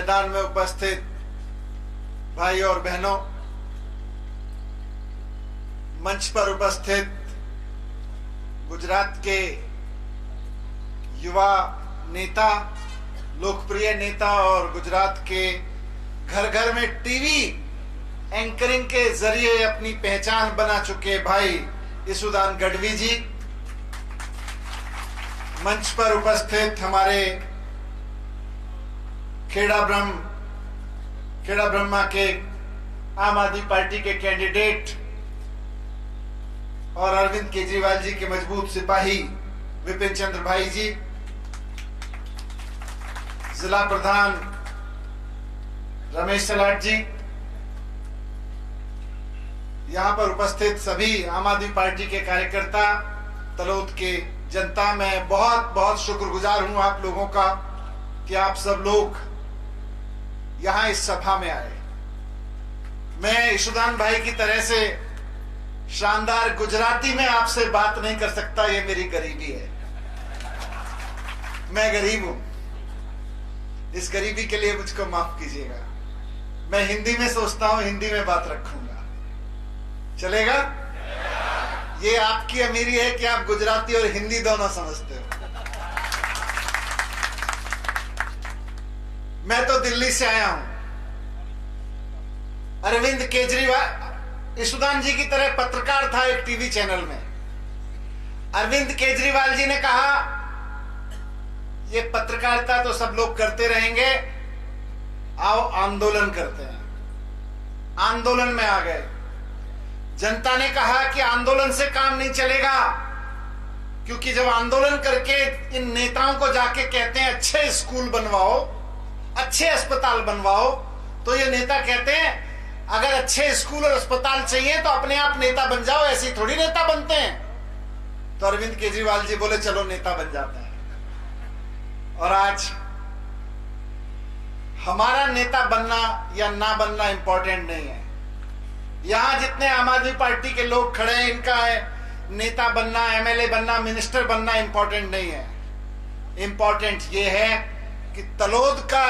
मैदान में उपस्थित भाई और बहनों, मंच पर उपस्थित गुजरात के युवा नेता, लोकप्रिय नेता और गुजरात के घर घर में टीवी एंकरिंग के जरिए अपनी पहचान बना चुके भाई यशोदान गढ़वी जी, मंच पर उपस्थित हमारे खेड़ा ब्रह्मा के आम आदमी पार्टी के कैंडिडेट और अरविंद केजरीवाल जी के मजबूत सिपाही विपिन चंद्र भाई जी, जिला प्रधान रमेश सलाट जी, यहां पर उपस्थित सभी आम आदमी पार्टी के कार्यकर्ता, तलोद के जनता, मैं बहुत बहुत शुक्रगुजार हूं आप लोगों का कि आप सब लोग यहां इस सभा में आए। मैं यशोदान भाई की तरह से शानदार गुजराती में आपसे बात नहीं कर सकता, ये मेरी गरीबी है। मैं गरीब हूं, इस गरीबी के लिए मुझको माफ कीजिएगा। मैं हिंदी में सोचता हूं, हिंदी में बात रखूंगा, चलेगा? ये आपकी अमीरी है कि आप गुजराती और हिंदी दोनों समझते हो। मैं तो दिल्ली से आया हूं। अरविंद केजरीवाल यशोदान जी की तरह पत्रकार था एक टीवी चैनल में। अरविंद केजरीवाल जी ने कहा ये पत्रकारिता तो सब लोग करते रहेंगे, आओ आंदोलन करते हैं। आंदोलन में आ गए। जनता ने कहा कि आंदोलन से काम नहीं चलेगा, क्योंकि जब आंदोलन करके इन नेताओं को जाके कहते हैं अच्छे स्कूल बनवाओ, अच्छे अस्पताल बनवाओ, तो ये नेता कहते हैं अगर अच्छे स्कूल और अस्पताल चाहिए तो अपने आप नेता बन जाओ, ऐसे थोड़ी नेता बनते हैं। तो अरविंद केजरीवाल जी बोले चलो नेता बन जाते हैं। और आज हमारा नेता बनना या ना बनना इंपॉर्टेंट नहीं है। यहां जितने आम आदमी पार्टी के लोग खड़े हैं, इनका है नेता बनना, एमएलए बनना, मिनिस्टर बनना इंपॉर्टेंट नहीं है। इंपॉर्टेंट ये है कि तलोद का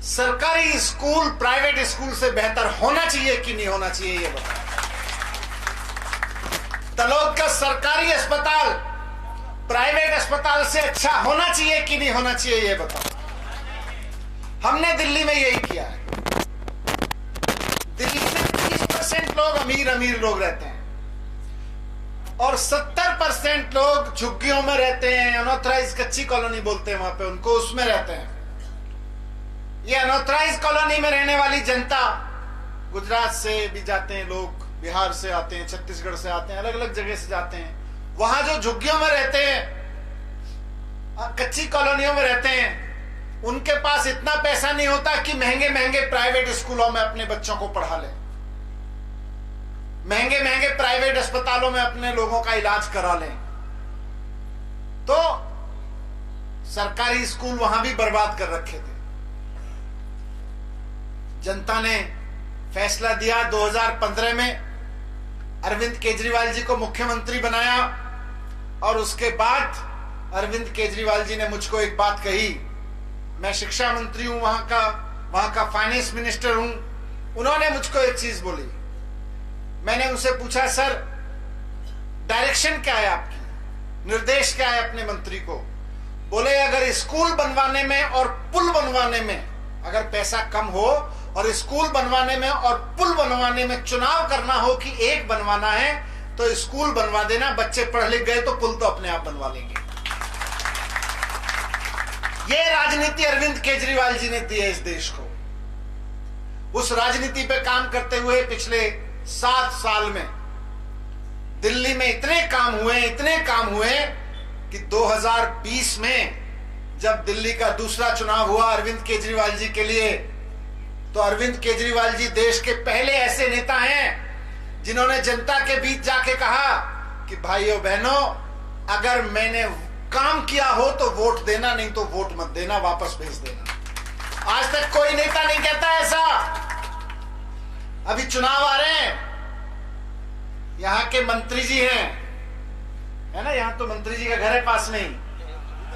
सरकारी स्कूल प्राइवेट स्कूल से बेहतर होना चाहिए कि नहीं होना चाहिए, ये बताओ। तलोद का सरकारी अस्पताल प्राइवेट अस्पताल से अच्छा होना चाहिए कि नहीं होना चाहिए, ये बताओ। हमने दिल्ली में यही किया है। दिल्ली में 30% लोग अमीर लोग रहते हैं और 70% लोग झुग्गियों में रहते हैं। अनऑथराइज कच्ची कॉलोनी बोलते हैं वहां पे उनको, उसमें रहते हैं। ये अनऑथराइज कॉलोनी में रहने वाली जनता, गुजरात से भी जाते हैं लोग, बिहार से आते हैं, छत्तीसगढ़ से आते हैं, अलग अलग जगह से जाते हैं। वहां जो झुग्गियों में रहते हैं, कच्ची कॉलोनियों में रहते हैं, उनके पास इतना पैसा नहीं होता कि महंगे महंगे प्राइवेट स्कूलों में अपने बच्चों को पढ़ा लें, महंगे महंगे प्राइवेट अस्पतालों में अपने लोगों का इलाज करा लें। तो सरकारी स्कूल वहां भी बर्बाद कर रखे थे। जनता ने फैसला दिया 2015 में अरविंद केजरीवाल जी को मुख्यमंत्री बनाया और उसके बाद अरविंद केजरीवाल जी ने मुझको एक बात कही। मैं शिक्षा मंत्री हूं, वहां का फाइनेंस मिनिस्टर हूं। उन्होंने मुझको एक चीज बोली। मैंने उनसे पूछा सर डायरेक्शन क्या है आपकी, निर्देश क्या है अपने मंत्री को? बोले अगर स्कूल बनवाने में और पुल बनवाने में अगर पैसा कम हो और स्कूल बनवाने में और पुल बनवाने में चुनाव करना हो कि एक बनवाना है तो स्कूल बनवा देना, बच्चे पढ़ लिख गए तो पुल तो अपने आप बनवा लेंगे। ये राजनीति अरविंद केजरीवाल जी ने दी है इस देश को। उस राजनीति पे काम करते हुए पिछले 7 साल में दिल्ली में इतने काम हुए कि 2020 में जब दिल्ली का दूसरा चुनाव हुआ अरविंद केजरीवाल जी के लिए, तो अरविंद केजरीवाल जी देश के पहले ऐसे नेता हैं जिन्होंने जनता के बीच जाके कहा कि भाइयों बहनों, अगर मैंने काम किया हो तो वोट देना, नहीं तो वोट मत देना, वापस भेज देना। आज तक कोई नेता नहीं कहता ऐसा। अभी चुनाव आ रहे हैं, यहाँ के मंत्री जी हैं, है ना, यहाँ तो मंत्री जी का घर है पास में ही,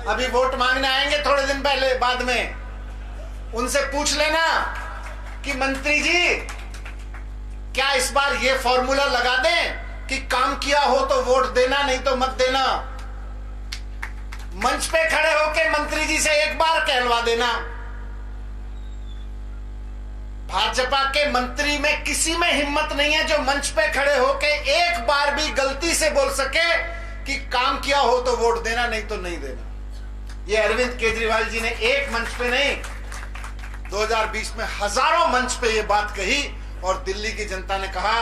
अभी वोट मांगने आएंगे थोड़े दिन पहले बाद में। उनसे पूछ लेना कि मंत्री जी क्या इस बार ये फॉर्मूला लगा दें कि काम किया हो तो वोट देना, नहीं तो मत देना। मंच पे खड़े होकर मंत्री जी से एक बार कहलवा देना। भाजपा के मंत्री में किसी में हिम्मत नहीं है जो मंच पे खड़े होकर एक बार भी गलती से बोल सके कि काम किया हो तो वोट देना, नहीं तो नहीं देना। ये अरविंद केजरीवाल जी ने एक मंच पे नहीं, 2020 में हजारों मंच पे ये बात कही और दिल्ली की जनता ने कहा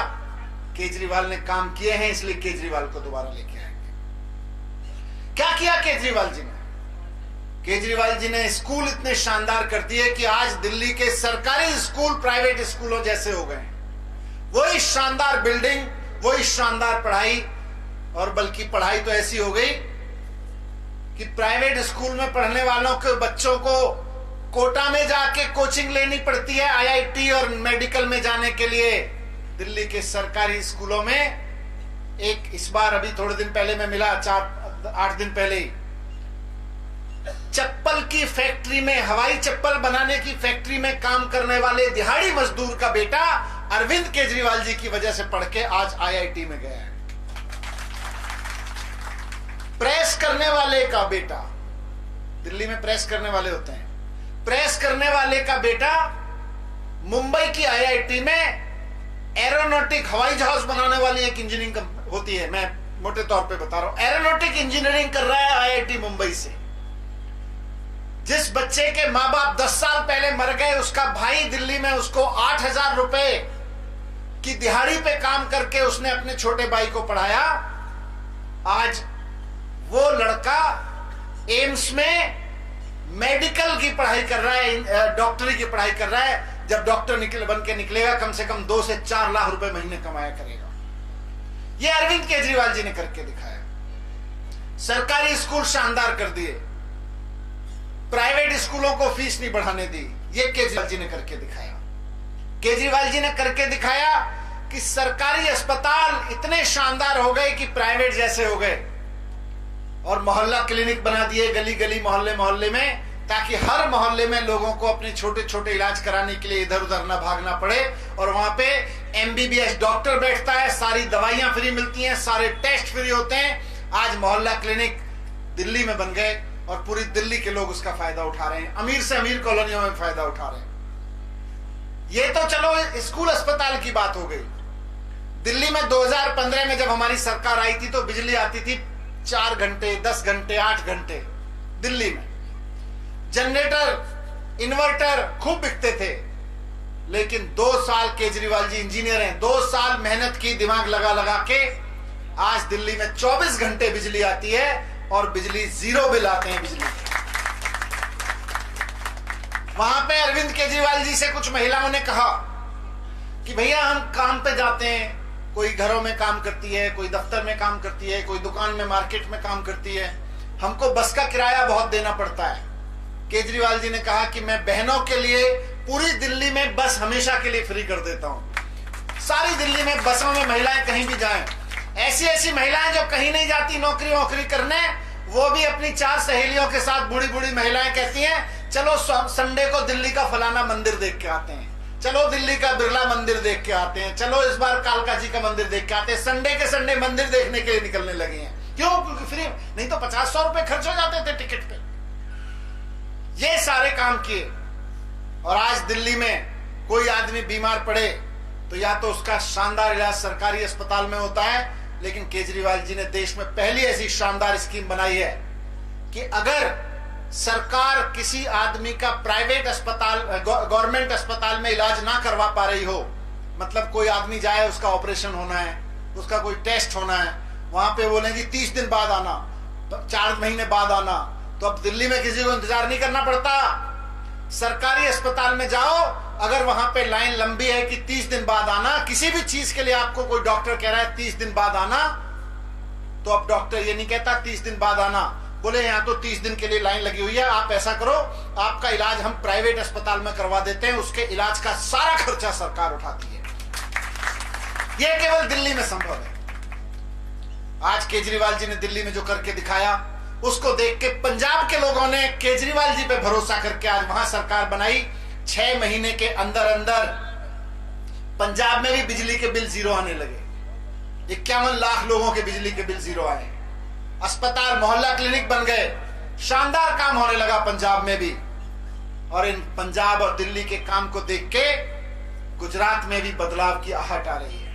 केजरीवाल ने काम किए हैं, इसलिए केजरीवाल को दोबारा लेके आएंगे। क्या किया केजरीवाल जी ने? केजरीवाल जी ने स्कूल इतने शानदार कर दिए कि आज दिल्ली के सरकारी स्कूल प्राइवेट स्कूलों जैसे हो गए। वही शानदार बिल्डिंग, वही शानदार पढ़ाई, और बल्कि पढ़ाई तो ऐसी हो गई कि प्राइवेट स्कूल में पढ़ने वालों के बच्चों को कोटा में जाके कोचिंग लेनी पड़ती है आईआईटी और मेडिकल में जाने के लिए। दिल्ली के सरकारी स्कूलों में एक इस बार अभी थोड़े दिन पहले मैं मिला, 4-8 दिन पहले ही, चप्पल की फैक्ट्री में, हवाई चप्पल बनाने की फैक्ट्री में काम करने वाले दिहाड़ी मजदूर का बेटा अरविंद केजरीवाल जी की वजह से पढ़ के आज आईआईटी में गया है। प्रेस करने वाले का बेटा, दिल्ली में प्रेस करने वाले होते हैं, प्रेस करने वाले का बेटा मुंबई की आईआईटी में एरोनॉटिक, हवाई जहाज बनाने वाली एक इंजीनियरिंग होती है, मैं मोटे तौर पे बता रहा हूं, एरोनॉटिक इंजीनियरिंग कर रहा है आईआईटी मुंबई से। जिस बच्चे के मां बाप 10 साल पहले मर गए, उसका भाई दिल्ली में उसको 8,000 रुपए की दिहाड़ी पे काम करके उसने अपने छोटे भाई को पढ़ाया। आज वो लड़का एम्स में मेडिकल की पढ़ाई कर रहा है, डॉक्टरी की पढ़ाई कर रहा है। जब डॉक्टर बन के निकलेगा कम से कम 2 से 4 लाख रुपए महीने कमाया करेगा। ये अरविंद केजरीवाल जी ने करके दिखाया। सरकारी स्कूल शानदार कर दिए, प्राइवेट स्कूलों को फीस नहीं बढ़ाने दी, ये केजरीवाल जी ने करके दिखाया। केजरीवाल जी ने करके दिखाया कि सरकारी अस्पताल इतने शानदार हो गए कि प्राइवेट जैसे हो गए, और मोहल्ला क्लिनिक बना दिए गली गली, मोहल्ले मोहल्ले में, ताकि हर मोहल्ले में लोगों को अपने छोटे छोटे इलाज कराने के लिए इधर उधर ना भागना पड़े। और वहां पे एमबीबीएस डॉक्टर बैठता है, सारी दवाइयां फ्री मिलती हैं, सारे टेस्ट फ्री होते हैं। आज मोहल्ला क्लिनिक दिल्ली में बन गए और पूरी दिल्ली के लोग उसका फायदा उठा रहे हैं, अमीर से अमीर कॉलोनियों में फायदा उठा रहे हैं। ये तो चलो स्कूल अस्पताल की बात हो गई। दिल्ली में 2015 में जब हमारी सरकार आई थी तो बिजली आती थी 4 घंटे, 10 घंटे, 8 घंटे। दिल्ली में जनरेटर, इन्वर्टर खूब बिकते थे। लेकिन 2 साल केजरीवाल जी इंजीनियर हैं, 2 साल मेहनत की, दिमाग लगा लगा के आज दिल्ली में 24 घंटे बिजली आती है और बिजली 0 बिल आते हैं बिजली के। वहां पे अरविंद केजरीवाल जी से कुछ महिलाओं ने कहा कि भैया हम काम पे जाते हैं, कोई घरों में काम करती है, कोई दफ्तर में काम करती है, कोई दुकान में, मार्केट में काम करती है, हमको बस का किराया बहुत देना पड़ता है। केजरीवाल जी ने कहा कि मैं बहनों के लिए पूरी दिल्ली में बस हमेशा के लिए फ्री कर देता हूं। सारी दिल्ली में बसों में महिलाएं कहीं भी जाएं, ऐसी ऐसी महिलाएं जो कहीं नहीं जाती नौकरी वोकरी करने, वो भी अपनी 4 सहेलियों के साथ, बूढ़ी बूढ़ी महिलाएं कहती हैं चलो संडे को दिल्ली का फलाना मंदिर देख के आते हैं, चलो दिल्ली का बिरला मंदिर देख के आते हैं, चलो इस बार कालका जी का मंदिर देख के आते हैं। संडे के संडे मंदिर देखने के लिए निकलने लगे हैं। क्यों? क्योंकि फ्री, नहीं तो 50-100 रुपए खर्च हो जाते थे टिकट पे। ये सारे काम किए और आज दिल्ली में कोई आदमी बीमार पड़े तो या तो उसका शानदार इलाज सरकारी अस्पताल में होता है, लेकिन केजरीवाल जी ने देश में पहली ऐसी शानदार स्कीम बनाई है कि अगर सरकार किसी आदमी का प्राइवेट अस्पताल, गवर्नमेंट अस्पताल में इलाज ना करवा पा रही हो, मतलब कोई आदमी जाए, उसका ऑपरेशन होना है, उसका कोई टेस्ट होना है, वहां पे बोलेंगे 30 दिन बाद आना, 4 महीने बाद आना, तो अब दिल्ली में किसी को इंतजार नहीं करना पड़ता। सरकारी अस्पताल में जाओ, अगर वहां पे लाइन लंबी है कि 30 दिन बाद आना, किसी भी चीज के लिए आपको कोई डॉक्टर कह रहा है 30 दिन बाद आना, तो अब डॉक्टर ये नहीं कहता 30 दिन बाद आना, बोले यहां तो 30 दिन के लिए लाइन लगी हुई है, आप ऐसा करो, आपका इलाज हम प्राइवेट अस्पताल में करवा देते हैं, उसके इलाज का सारा खर्चा सरकार उठाती है। यह केवल दिल्ली में संभव है। आज केजरीवाल जी ने दिल्ली में जो करके दिखाया, उसको देख के पंजाब के लोगों ने केजरीवाल जी पे भरोसा करके आज वहां सरकार बनाई 6 महीने के अंदर अंदर पंजाब में भी बिजली के बिल जीरो आने लगे। 51 लाख लोगों के बिजली के बिल जीरो आए। अस्पताल मोहल्ला क्लिनिक बन गए। शानदार काम होने लगा पंजाब में भी। और इन पंजाब और दिल्ली के काम को देख के गुजरात में भी बदलाव की आहट आ रही है।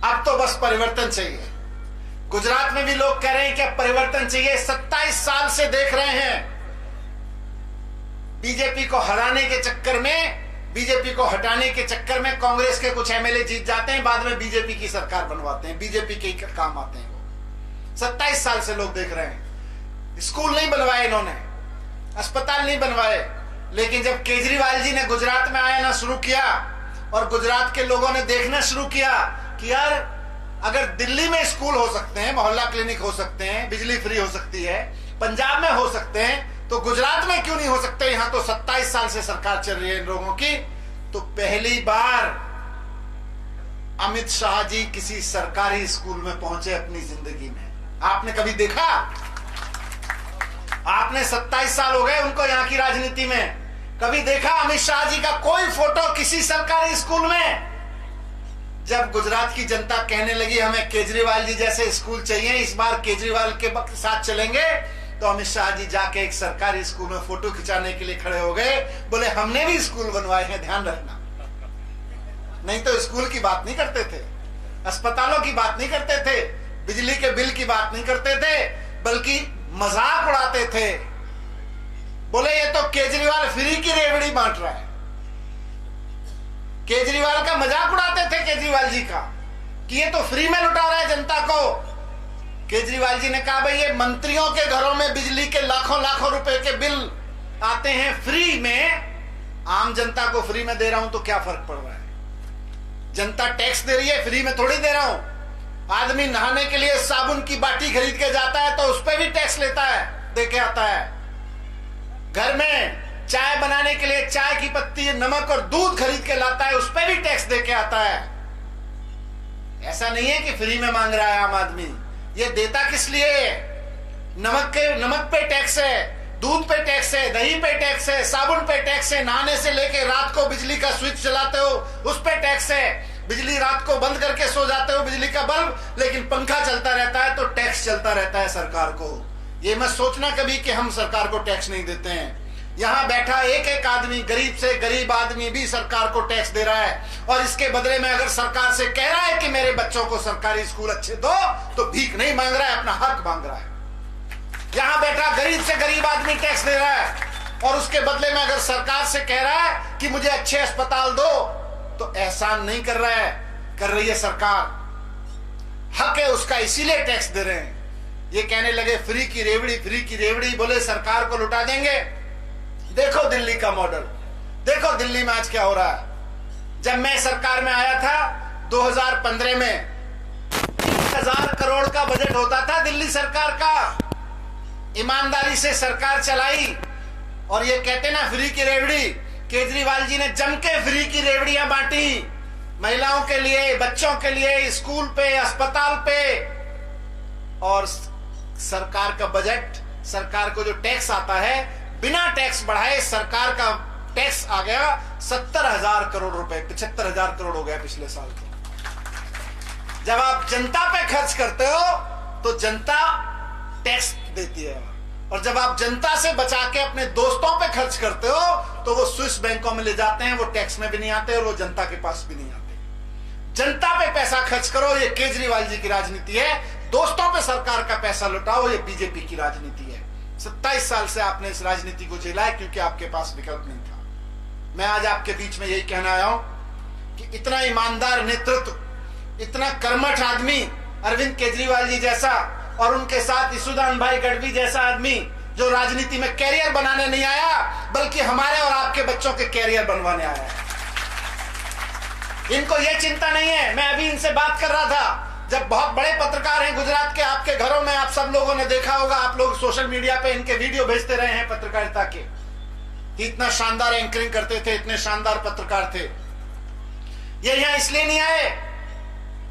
अब तो बस परिवर्तन चाहिए। गुजरात में भी लोग कह रहे हैं कि अब परिवर्तन चाहिए। 27 साल से देख रहे हैं बीजेपी को हराने के चक्कर में, बीजेपी को हटाने के चक्कर में कांग्रेस के कुछ एमएलए जीत जाते हैं, बाद में बीजेपी की सरकार बनवाते हैं, बीजेपी के काम आते हैं वो। 27 साल से लोग देख रहे हैं। स्कूल नहीं बनवाए इन्होंने, अस्पताल नहीं बनवाए, लेकिन जब केजरीवाल जी ने गुजरात में आना शुरू किया और गुजरात के लोगों ने देखना शुरू किया कि यार अगर दिल्ली में स्कूल हो सकते हैं, मोहल्ला क्लिनिक हो सकते हैं, बिजली फ्री हो सकती है, पंजाब में हो सकते हैं, तो गुजरात में क्यों नहीं हो सकते? यहां तो 27 साल से सरकार चल रही है इन लोगों की। तो पहली बार अमित शाह जी किसी सरकारी स्कूल में पहुंचे अपनी जिंदगी में। आपने कभी देखा? आपने 27 साल हो गए उनको यहां की राजनीति में, कभी देखा अमित शाह जी का कोई फोटो किसी सरकारी स्कूल में? जब गुजरात की जनता कहने लगी हमें केजरीवाल जी जैसे स्कूल चाहिए, इस बार केजरीवाल के साथ चलेंगे, तो अमित शाह जी जाके एक सरकारी स्कूल में फोटो खिंचाने के लिए खड़े हो गए। बोले हमने भी स्कूल बनवाए हैं, ध्यान रखना। नहीं तो स्कूल की बात नहीं करते थे, अस्पतालों की बात नहीं करते थे, बिजली के बिल की बात नहीं करते थे, बल्कि मजाक उड़ाते थे। बोले ये तो केजरीवाल फ्री की रेवड़ी बांट रहा है। केजरीवाल का मजाक उड़ाते थे केजरीवाल जी का कि ये तो फ्री में लुटा रहा है जनता को। केजरीवाल जी ने कहा भाई ये मंत्रियों के घरों में बिजली के लाखों लाखों रुपए के बिल आते हैं फ्री में, आम जनता को फ्री में दे रहा हूं तो क्या फर्क पड़ रहा है? जनता टैक्स दे रही है, फ्री में थोड़ी दे रहा हूं। आदमी नहाने के लिए साबुन की बाटी खरीद के जाता है तो उस पर भी टैक्स लेता है, दे के आता है। घर में चाय बनाने के लिए चाय की पत्ती, नमक और दूध खरीद के लाता है, उस पर भी टैक्स दे के आता है। ऐसा नहीं है कि फ्री में मांग रहा है आम आदमी। ये देता किस लिए? नमक पे टैक्स है, दूध पे टैक्स है, दही पे टैक्स है, साबुन पे टैक्स है, नहाने से लेके रात को बिजली का स्विच चलाते हो उस पे टैक्स है, बिजली रात को बंद करके सो जाते हो बिजली का बल्ब, लेकिन पंखा चलता रहता है तो टैक्स चलता रहता है सरकार को। ये मत सोचना कभी कि हम सरकार को टैक्स नहीं देते हैं। यहां बैठा एक एक आदमी, गरीब से गरीब आदमी भी सरकार को टैक्स दे रहा है, और इसके बदले में अगर सरकार से कह रहा है कि मेरे बच्चों को सरकारी स्कूल अच्छे दो, तो भीख नहीं मांग रहा है, अपना हक मांग रहा है। यहां बैठा गरीब से गरीब आदमी टैक्स दे रहा है, और उसके बदले में अगर सरकार से कह रहा है कि मुझे अच्छे अस्पताल दो, तो एहसान नहीं कर रहा है, कर रही है सरकार। हक है उसका, इसीलिए टैक्स दे रहे हैं। ये कहने लगे फ्री की रेवड़ी, फ्री की रेवड़ी, बोले सरकार को लुटा देंगे। देखो दिल्ली का मॉडल, देखो दिल्ली में आज क्या हो रहा है। जब मैं सरकार में आया था 2015 में 30,000 करोड़ का बजट होता था दिल्ली सरकार का। ईमानदारी से सरकार चलाई, और ये कहते ना फ्री की रेवड़ी, केजरीवाल जी ने जम के फ्री की रेवड़ियां बांटी, महिलाओं के लिए, बच्चों के लिए, स्कूल पे, अस्पताल पे। और सरकार का बजट, सरकार को जो टैक्स आता है, बिना टैक्स बढ़ाए सरकार का टैक्स आ गया 70,000 करोड़ रुपए, 75,000 करोड़ हो गया पिछले साल के। जब आप जनता पे खर्च करते हो तो जनता टैक्स देती है, और जब आप जनता से बचा के अपने दोस्तों पे खर्च करते हो तो वो स्विस बैंकों में ले जाते हैं, वो टैक्स में भी नहीं आते और वो जनता के पास भी नहीं आते। जनता पे पैसा खर्च करो, ये केजरीवाल जी की राजनीति है। दोस्तों पे सरकार का पैसा लुटाओ, ये बीजेपी की राजनीति है। 27 साल से आपने इस राजनीति को झेला है क्योंकि आपके पास विकल्प नहीं था। मैं आज आपके बीच में यही कहना आया हूं कि इतना ईमानदार नेतृत्व, इतना कर्मठ आदमी अरविंद केजरीवाल जी जैसा, और उनके साथ यशोदान भाई गढ़वी जैसा आदमी जो राजनीति में कैरियर बनाने नहीं आया बल्कि हमारे और आपके बच्चों के कैरियर बनवाने आया है। इनको यह चिंता नहीं है। मैं अभी इनसे बात कर रहा था, जब बहुत बड़े पत्रकार हैं गुजरात के, आपके घरों में आप सब लोगों ने देखा होगा, आप लोग सोशल मीडिया पे इनके वीडियो भेजते रहे हैं पत्रकारिता के, इतना शानदार एंकरिंग करते थे, इतने शानदार पत्रकार थे। ये यहां इसलिए नहीं आए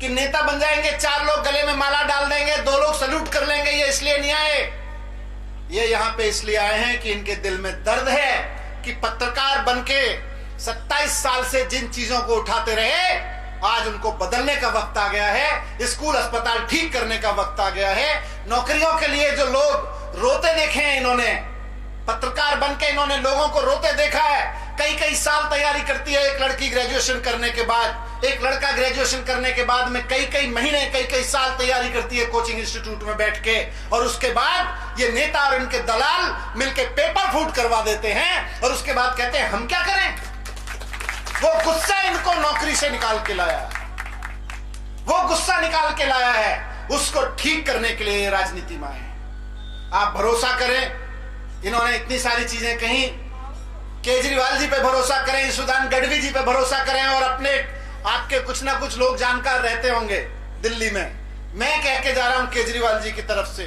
कि नेता बन जाएंगे, 4 लोग गले में माला डाल देंगे, 2 लोग सल्यूट कर लेंगे, ये इसलिए नहीं आए। ये यहां पे इसलिए आए हैं कि इनके दिल में दर्द है, कि पत्रकार बनके 27 साल से जिन चीजों को उठाते रहे, आज उनको बदलने का वक्त आ गया है। स्कूल अस्पताल ठीक करने का वक्त आ गया है। नौकरियों के लिए जो लोग रोते देखे हैं, इन्होंने पत्रकार बनके इन्होंने लोगों को रोते देखा है। कई साल तैयारी करती है एक लड़की ग्रेजुएशन करने के बाद, एक लड़का ग्रेजुएशन करने के बाद में कई महीने कई साल तैयारी करती है कोचिंग इंस्टीट्यूट में बैठ के, और उसके बाद ये नेता और इनके दलाल मिलके पेपर फूट करवा देते हैं और उसके बाद कहते हैं हम क्या करें। वो गुस्सा इनको नौकरी से निकाल के लाया, वो गुस्सा निकाल के लाया है, उसको ठीक करने के लिए राजनीति में आए। आप भरोसा करें, इन्होंने इतनी सारी चीजें कही, केजरीवाल जी पे भरोसा करें, सुदान गढ़वी जी पे भरोसा करें, और अपने आपके कुछ ना कुछ लोग जानकार रहते होंगे दिल्ली में। मैं कह के जा रहा हूं केजरीवाल जी की तरफ से,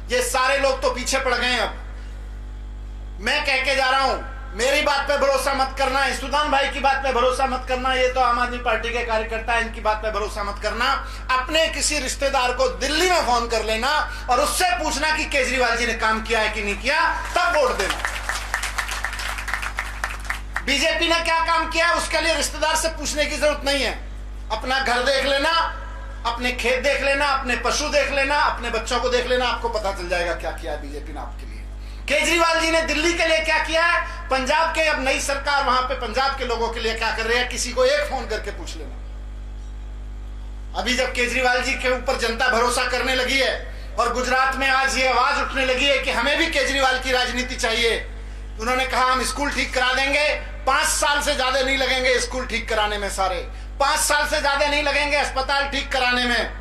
ये सारे लोग तो पीछे पड़ गए। अब मैं कह के जा रहा हूं, मेरी बात पे भरोसा मत करना, सुदान भाई की बात पे भरोसा मत करना, ये तो आम आदमी पार्टी के कार्यकर्ता है, इनकी बात पे भरोसा मत करना। अपने किसी रिश्तेदार को दिल्ली में फोन कर लेना और उससे पूछना कि केजरीवाल जी ने काम किया है कि नहीं किया, तब वोट देना। बीजेपी ने क्या काम किया उसके लिए रिश्तेदार से पूछने की जरूरत नहीं है। अपना घर देख लेना, अपने खेत देख लेना, अपने पशु देख लेना, अपने बच्चों को देख लेना, आपको पता चल जाएगा क्या किया है बीजेपी ने आपके लिए। केजरीवाल जी ने दिल्ली के लिए क्या किया है, पंजाब के अब नई सरकार वहां पे पंजाब के लोगों के लिए क्या कर रहे हैं, किसी को एक फोन करके पूछ लेना। अभी जब केजरीवाल जी के ऊपर जनता भरोसा करने लगी है और गुजरात में आज ये आवाज उठने लगी है कि हमें भी केजरीवाल की राजनीति चाहिए, उन्होंने कहा हम स्कूल ठीक करा देंगे, 5 साल से ज्यादा नहीं लगेंगे स्कूल ठीक कराने में, सारे 5 साल से ज्यादा नहीं लगेंगे अस्पताल ठीक कराने में,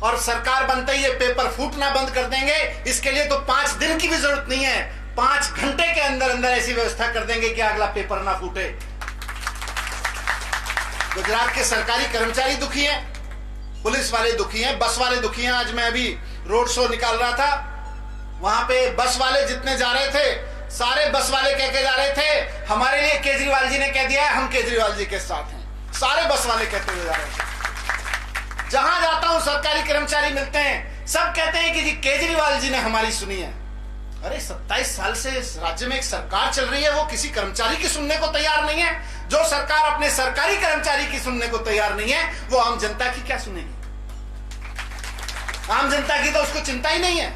और सरकार बनते ही ये पेपर फूटना बंद कर देंगे। इसके लिए तो 5 दिन की भी जरूरत नहीं है, 5 घंटे के अंदर अंदर ऐसी व्यवस्था कर देंगे कि अगला पेपर ना फूटे। गुजरात के सरकारी कर्मचारी दुखी हैं, पुलिस वाले दुखी हैं, बस वाले दुखी हैं। आज मैं अभी रोड शो निकाल रहा था, वहां पे बस वाले जितने जा रहे थे, सारे बस वाले कह के जा रहे थे हमारे लिए केजरीवाल जी ने कह दिया है हम केजरीवाल जी के साथ हैं। सारे बस वाले कहते हुए जा रहे थे। जहां जाता हूं सरकारी कर्मचारी मिलते हैं, सब कहते हैं कि जी केजरीवाल जी ने हमारी सुनी है। अरे 27 साल से इस राज्य में एक सरकार चल रही है, वो किसी कर्मचारी की सुनने को तैयार नहीं है। जो सरकार अपने सरकारी कर्मचारी की सुनने को तैयार नहीं है, वो आम जनता की क्या सुनेगी। आम जनता की तो उसको चिंता ही नहीं है।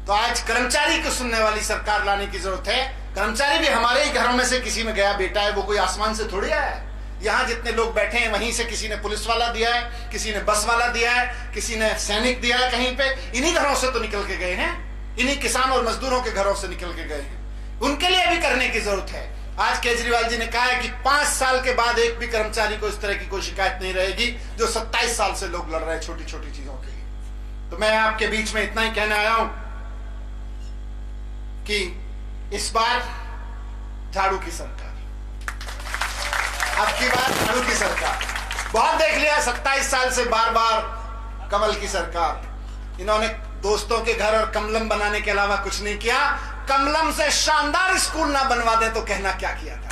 तो आज कर्मचारी को सुनने वाली सरकार लाने की जरूरत है। कर्मचारी भी हमारे ही घरों में से किसी में गया बेटा है, वो कोई आसमान से थोड़ी आया है। यहां जितने लोग बैठे हैं वहीं से किसी ने पुलिस वाला दिया है, किसी ने बस वाला दिया है, किसी ने सैनिक दिया है, कहीं पे इन्हीं घरों से तो निकल के गए हैं, इन्हीं किसान और मजदूरों के घरों से निकल के गए हैं। उनके लिए भी करने की जरूरत है। आज केजरीवाल जी ने कहा है कि 5 साल के बाद एक भी कर्मचारी को इस तरह की कोई शिकायत नहीं रहेगी जो 27 साल से लोग लड़ रहे हैं छोटी छोटी चीजों के लिए। तो मैं आपके बीच में इतना ही कहने आया हूं कि इस बार झाड़ू की सरकार, अब की बार झाड़ू की सरकार। बहुत देख लिया 27 साल से बार बार कमल की सरकार। इन्होंने दोस्तों के घर और कमलम बनाने के अलावा कुछ नहीं किया। कमलम से शानदार स्कूल ना बनवा दे तो कहना क्या किया था।